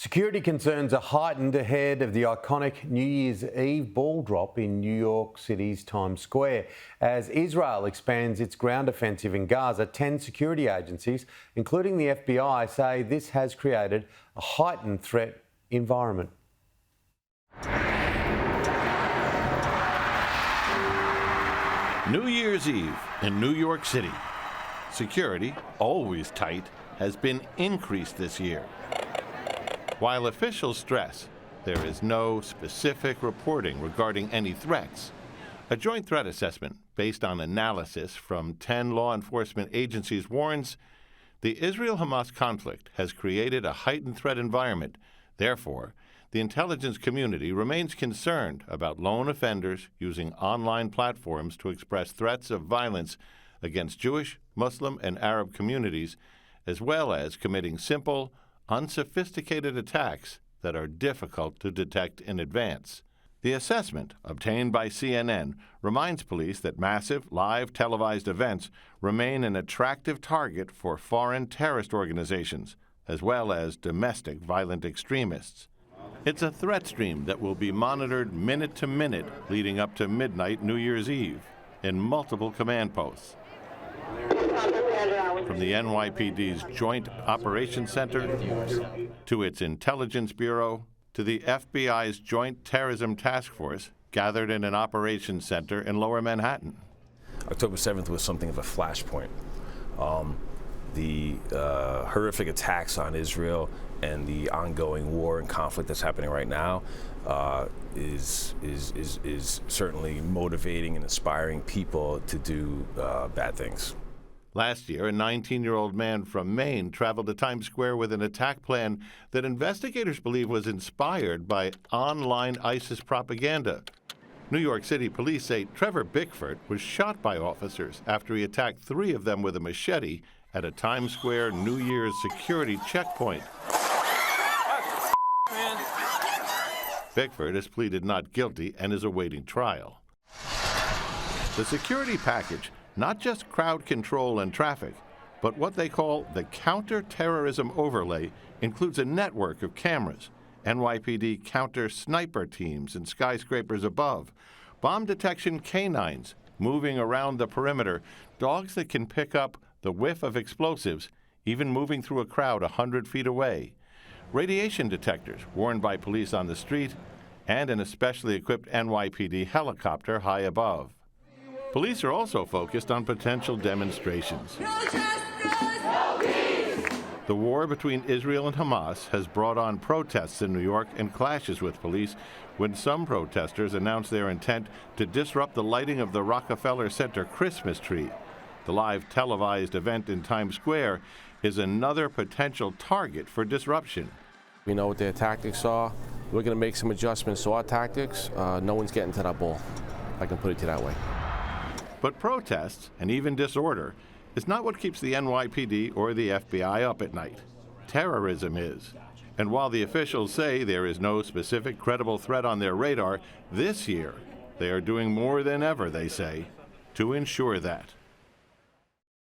Security concerns are heightened ahead of the iconic New Year's Eve ball drop in New York City's Times Square. As Israel expands its ground offensive in Gaza, 10 security agencies, including the FBI, say this has created a heightened threat environment. New Year's Eve in New York City. Security, always tight, has been increased this year. While officials stress there is no specific reporting regarding any threats, a joint threat assessment based on analysis from 10 law enforcement agencies warns the Israel-Hamas conflict has created a heightened threat environment. Therefore, the intelligence community remains concerned about lone offenders using online platforms to express threats of violence against Jewish, Muslim, and Arab communities, as well as committing simple, unsophisticated attacks that are difficult to detect in advance. The assessment, obtained by CNN, reminds police that massive, live televised events remain an attractive target for foreign terrorist organizations, as well as domestic violent extremists. It's a threat stream that will be monitored minute to minute leading up to midnight New Year's Eve in multiple command posts. From the NYPD's Joint Operations Center to its Intelligence Bureau to the FBI's Joint Terrorism Task Force gathered in an operations center in Lower Manhattan. October 7th was something of a flashpoint. The horrific attacks on Israel and the ongoing war and conflict that's happening right now is certainly motivating and inspiring people to do bad things. Last year, a 19-year-old man from Maine traveled to Times Square with an attack plan that investigators believe was inspired by online ISIS propaganda. New York City police say Trevor Bickford was shot by officers after he attacked 3 of them with a machete at a Times Square New Year's security checkpoint. Bickford has pleaded not guilty and is awaiting trial. The security package, not just crowd control and traffic, but what they call the Counter Terrorism Overlay, includes a network of cameras, NYPD counter sniper teams in skyscrapers above, bomb detection canines moving around the perimeter, dogs that can pick up the whiff of explosives, even moving through a crowd 100 feet away, radiation detectors worn by police on the street, and an especially equipped NYPD helicopter high above. Police are also focused on potential demonstrations. The war between Israel and Hamas has brought on protests in New York and clashes with police when some protesters announced their intent to disrupt the lighting of the Rockefeller Centre Christmas tree. The live televised event in Times Square is another potential target for disruption. We know what their tactics are. We're going to make some adjustments to our tactics. No one's getting to that ball, if I can put it to you that way. But protests, and even disorder, is not what keeps the NYPD or the FBI up at night. Terrorism is. And while the officials say there is no specific credible threat on their radar, this year they are doing more than ever, they say, to ensure that.